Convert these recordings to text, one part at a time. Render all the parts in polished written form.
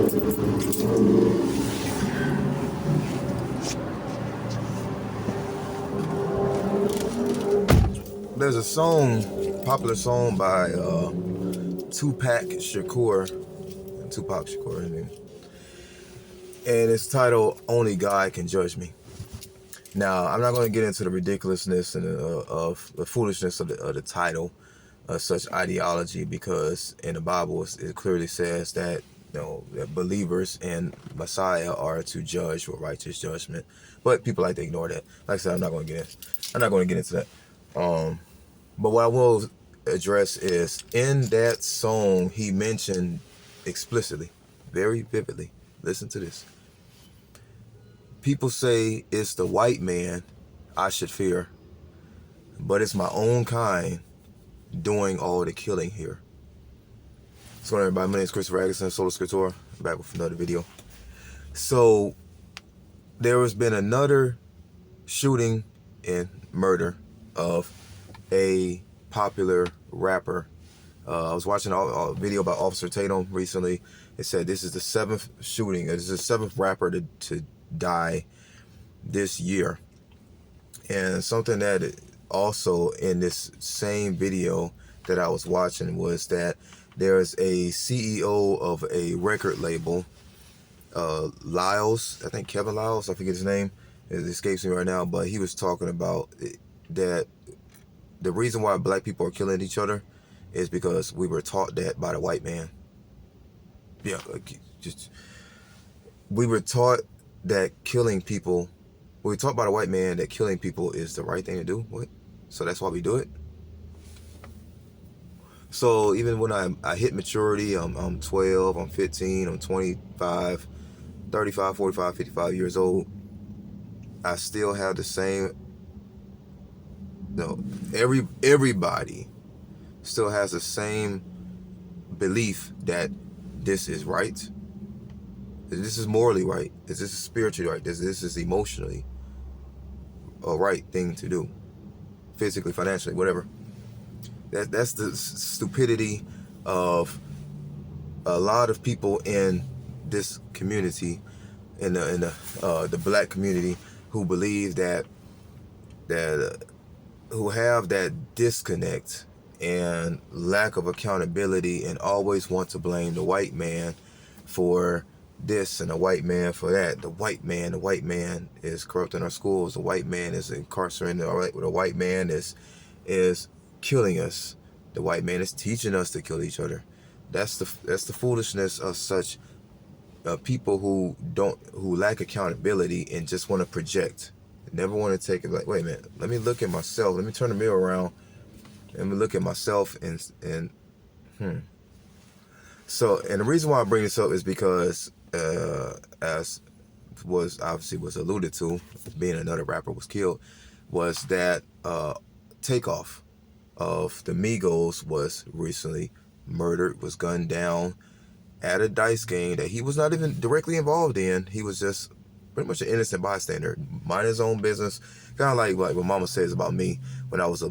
There's a song, popular song by Tupac Shakur, I mean, and it's titled "Only God Can Judge Me." Now, I'm not going to get into the ridiculousness and of the foolishness of the title of such ideology, because in the Bible it clearly says that that believers in Messiah are to judge with righteous judgment. But people like to ignore that. Like I said, I'm not going to get into that. But what I will address is, in that song he mentioned explicitly, very vividly. Listen to this. People say it's the white man I should fear, but it's my own kind doing all the killing here. What's going on, everybody? My name is Christopher Agason, Sola Scriptura. I'm back with another video. So there has been another shooting and murder of a popular rapper. I was watching a video about Officer Tatum recently. It said this is the 7th shooting. This is the 7th rapper to die this year. And something that also in this same video that I was watching was that there's a CEO of a record label, Lyles, I think Kevin Lyles, I forget his name, it escapes me right now, but he was talking about that the reason why black people are killing each other is because we were taught that by the white man. Yeah, we were taught that killing people, we were taught by the white man that killing people is the right thing to do. What? So that's why we do it? So even when I hit maturity, I'm 12, I'm 15, I'm 25, 35, 45, 55 years old, I still have the same, everybody still has the same belief that this is right, that this is morally right, that this is spiritually right, that this is emotionally a right thing to do, physically, financially, whatever. That's the stupidity of a lot of people in this community, in the black community, who believe that who have that disconnect and lack of accountability, and always want to blame the white man for this and the white man for that. The white man is corrupting our schools. The white man is incarcerating. The white man is killing us. The white man is teaching us to kill each other. That's the foolishness of such people who lack accountability and just want to project. Never want to take it like, wait a minute, let me look at myself. Let me turn the mirror around. Let me look at myself and So, and the reason why I bring this up is because, as was alluded to, being another rapper was killed, was that Takeoff of the Migos was recently murdered, was gunned down at a dice game that he was not even directly involved in. He was just pretty much an innocent bystander, mind his own business, kind of like what Mama says about me when I was a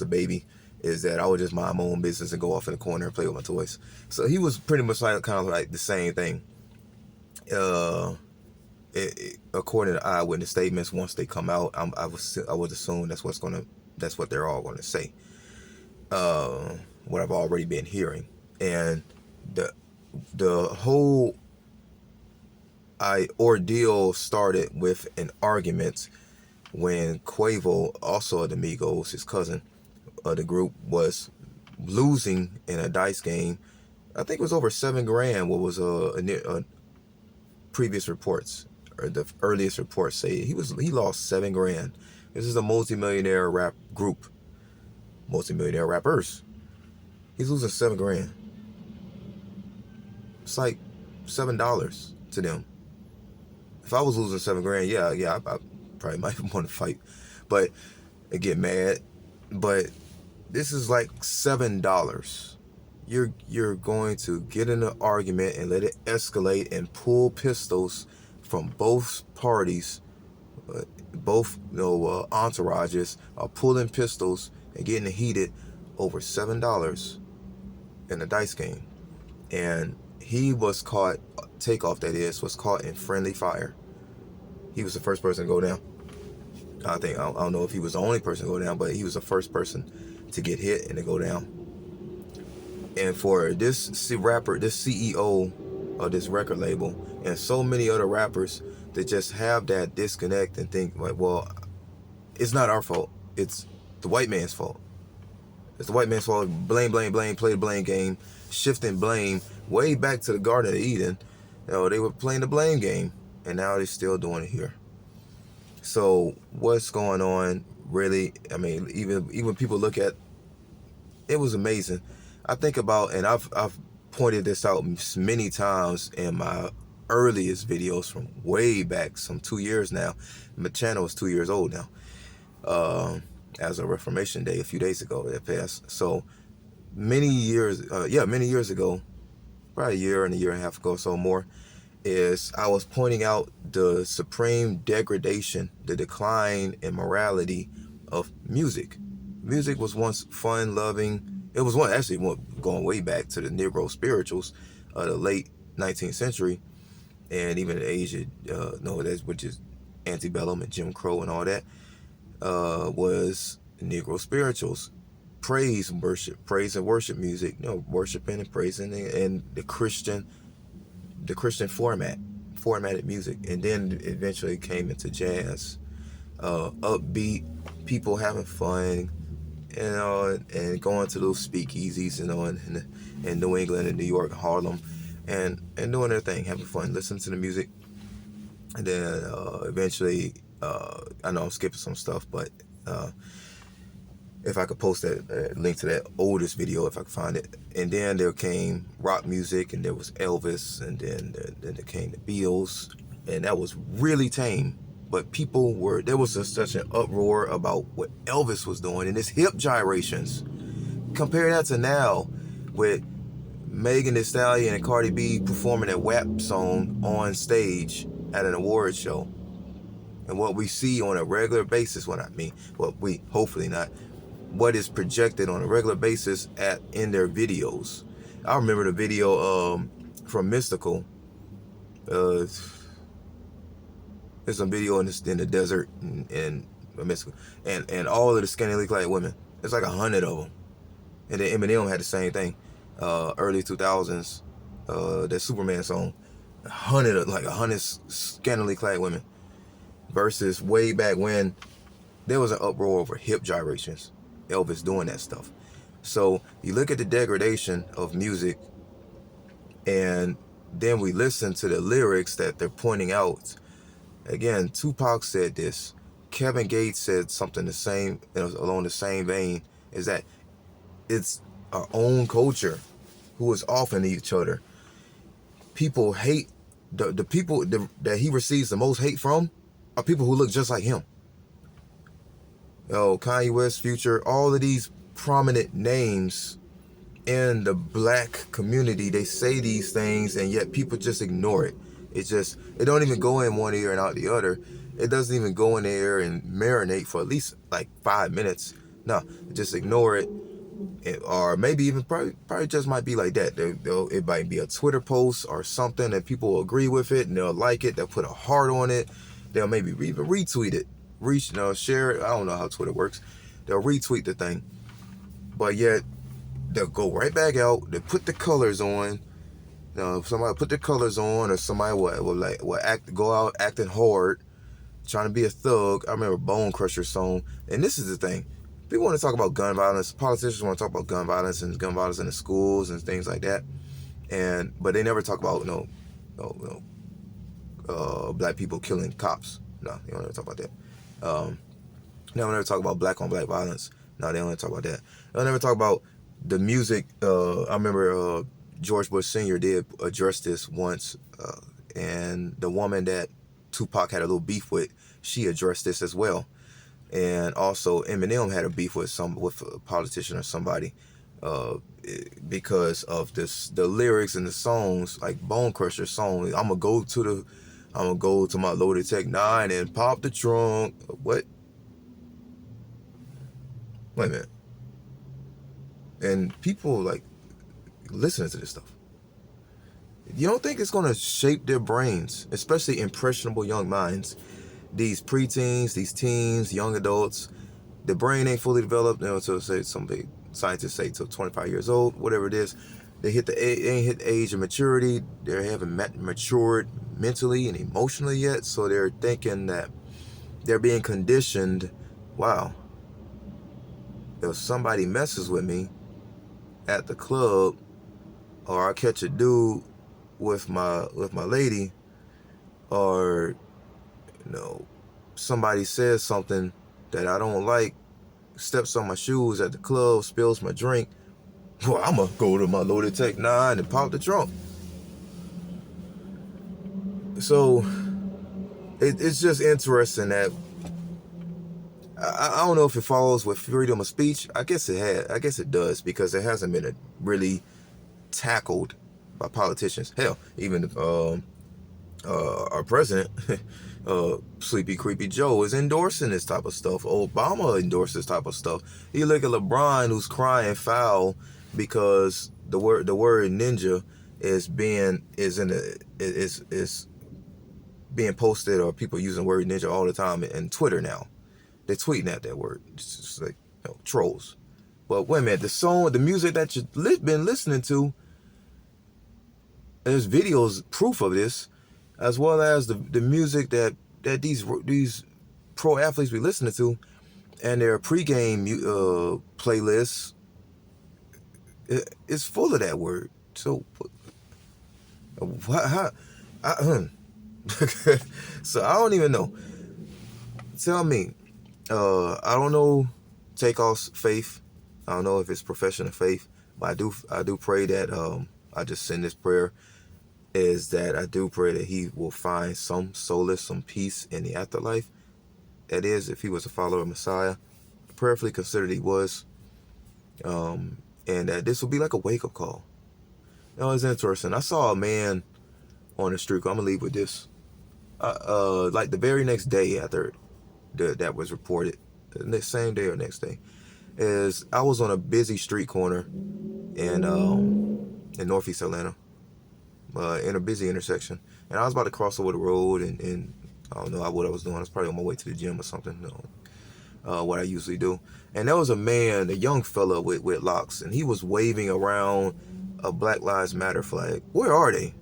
baby, is that I would just mind my own business and go off in the corner and play with my toys. So he was pretty much kind of like the same thing. According to eyewitness statements, once they come out, I would assume that's what they're all going to say. What I've already been hearing, and the whole ordeal started with an argument when Quavo, also of the Migos, his cousin of the group, was losing in a dice game. I think it was over $7 grand. What was previous reports, or the earliest reports say he lost $7 grand. This is a multi-millionaire rap group, multi-millionaire rappers. He's losing $7 grand. It's like $7 to them. If I was losing $7 grand, yeah, I probably might want to fight, but I get mad. But this is like $7. You're going to get in an argument and let it escalate and pull pistols from both parties. Both entourages are pulling pistols and getting heated over $7 in a dice game. And he was caught, Takeoff that is, was caught in friendly fire. He was the first person to go down. I don't know if he was the only person to go down, but he was the first person to get hit and to go down. And for this rapper, this CEO of this record label, and so many other rappers that just have that disconnect and think like, well, it's not our fault. It's the white man's fault. It's the white man's fault. Blame, blame, blame. Play the blame game. Shifting blame way back to the Garden of Eden. They were playing the blame game, and now they're still doing it here. So what's going on? Really, I mean, even people look at it, was amazing. I think about, and I've pointed this out many times in my earliest videos from way back, some 2 years now. My channel is 2 years old now. As of Reformation Day, a few days ago that passed. So many years ago, probably a year and a half ago or so more, is I was pointing out the supreme degradation, the decline in morality of music. Music was once fun, loving. It was going way back to the Negro spirituals of the late 19th century, and even the age of, which is antebellum and Jim Crow and all that, was Negro spirituals, praise and worship music, worshiping and praising, and the Christian formatted music. And then eventually came into jazz, upbeat, people having fun, and going to those speakeasies, in New England and New York, Harlem, and doing their thing, having fun, listening to the music. And then eventually, I know I'm skipping some stuff, but if I could post that link to that oldest video, if I could find it. And then there came rock music, and there was Elvis, and then there came the Beatles, and that was really tame. But there was such an uproar about what Elvis was doing and his hip gyrations. Compare that to now, with Megan Thee Stallion and Cardi B performing a WAP song on stage at an awards show. And what we see on a regular basis, hopefully not, what is projected on a regular basis in their videos. I remember the video from Mystical. There's some video in the desert in Mystical, and all of the scantily clad women. It's like 100 of them. And then Eminem had the same thing, early 2000s, that Superman song, 100 scantily clad women, versus way back when there was an uproar over hip gyrations, Elvis doing that stuff. So you look at the degradation of music, and then we listen to the lyrics that they're pointing out. Again, Tupac said this. Kevin Gates said something the same, along the same vein, is that it's our own culture who is offing each other. People hate, the people that he receives the most hate from are people who look just like him. Kanye West, Future, all of these prominent names in the black community, they say these things, and yet people just ignore it. It don't even go in one ear and out the other. It doesn't even go in there and marinate for at least like 5 minutes. No, just ignore it. Or maybe even probably just might be like that. It might be a Twitter post or something, and people will agree with it, and they'll like it. They'll put a heart on it. They'll maybe even retweet it, share it. I don't know how Twitter works. They'll retweet the thing, but yet they'll go right back out. They put the colors on. If somebody put the colors on, or somebody will go out acting hard, trying to be a thug. I remember Bone Crusher's song, and this is the thing. People want to talk about gun violence. Politicians want to talk about gun violence and gun violence in the schools and things like that, but they never talk about black people killing cops. No, they don't ever talk about that. They don't ever talk about black on black violence. No, they don't ever talk about that. They don't ever talk about the music. I remember George Bush Sr. did address this once, and the woman that Tupac had a little beef with, she addressed this as well. And also Eminem had a beef with a politician or somebody, because of the lyrics and the songs, like Bone Crusher's song. I'm gonna go to my loaded Tech 9 and pop the trunk. What? Wait a minute. And people like listening to this stuff. you don't think it's going to shape their brains, especially impressionable young minds? These preteens, these teens, young adults, the brain ain't fully developed. So say some big scientists say till 25 years old, whatever it is. They ain't hit the age of maturity. They haven't matured mentally and emotionally yet. So they're thinking that they're being conditioned. Wow, if somebody messes with me at the club, or I catch a dude with my lady, or somebody says something that I don't like, steps on my shoes at the club, spills my drink, well, I'm gonna go to my loaded Tech 9 and pop the trunk. So it's just interesting that I don't know if it follows with freedom of speech. I guess it does, because it hasn't been really tackled by politicians. Hell, even our president, Sleepy Creepy Joe, is endorsing this type of stuff. Obama endorsed this type of stuff. You look at LeBron, who's crying foul because the word ninja is being posted, or people using the word ninja all the time in Twitter now. They're tweeting at that word. It's just like trolls. But wait a minute, the music that you've been listening to, there's videos, proof of this, as well as the music that these pro athletes be listening to, and their pregame playlists is full of that word. So, so I don't even know. Tell me, I don't know Takeoff's faith. I don't know if it's profession of faith, but I do pray that I just send this prayer, is that I do pray that he will find some solace, some peace in the afterlife. That is, if he was a follower of Messiah, prayerfully considered he was, and that this will be like a wake-up call. It's interesting. I saw a man on the street. I'm gonna leave with this. Like the very next day after that was reported, the same day or next day, is I was on a busy street corner in Northeast Atlanta, in a busy intersection, and I was about to cross over the road, and I don't know what I was doing. I was probably on my way to the gym or something. What I usually do. And there was a man, a young fella with locks, and he was waving around a Black Lives Matter flag. Where are they?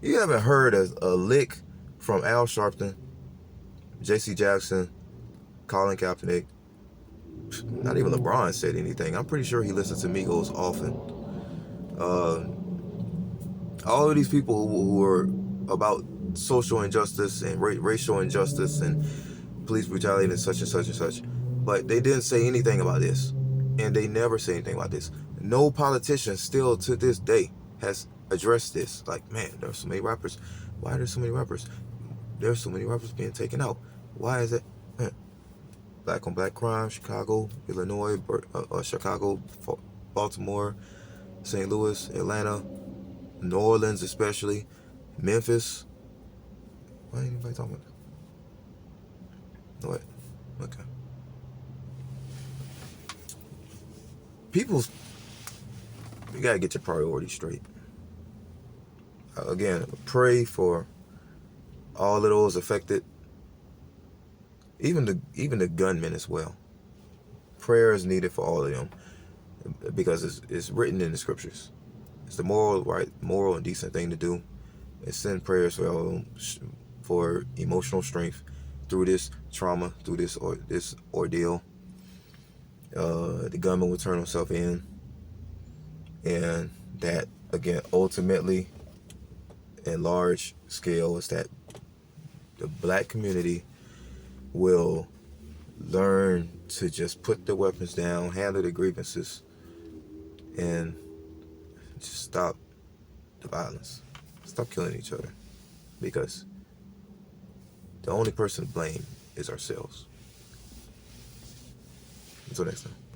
You haven't heard a lick from Al Sharpton, J.C. Jackson, Colin Kaepernick. Not even LeBron said anything. I'm pretty sure he listens to Migos often. All of these people who are about social injustice and racial injustice and police brutality and such and such and such, but they didn't say anything about this, and they never say anything about this. No politician still to this day has addressed this. Like, man, there's so many rappers. Why are there so many rappers? There's so many rappers being taken out. Why is it? Black on black crime, Chicago, Illinois, Chicago, Baltimore, St. Louis, Atlanta, New Orleans especially, Memphis. Why ain't anybody talking about that? What? Okay. You gotta get your priorities straight. Again, pray for all of those affected, even the gunmen as well. Prayer is needed for all of them, because it's written in the scriptures. It's the moral and decent thing to do. And send prayers for emotional strength through this trauma, through this ordeal. The gunman will turn himself in, and that, again, ultimately, in large scale, is that the black community will learn to just put the weapons down, handle the grievances, and just stop the violence. Stop killing each other, because the only person to blame is ourselves. Until next time.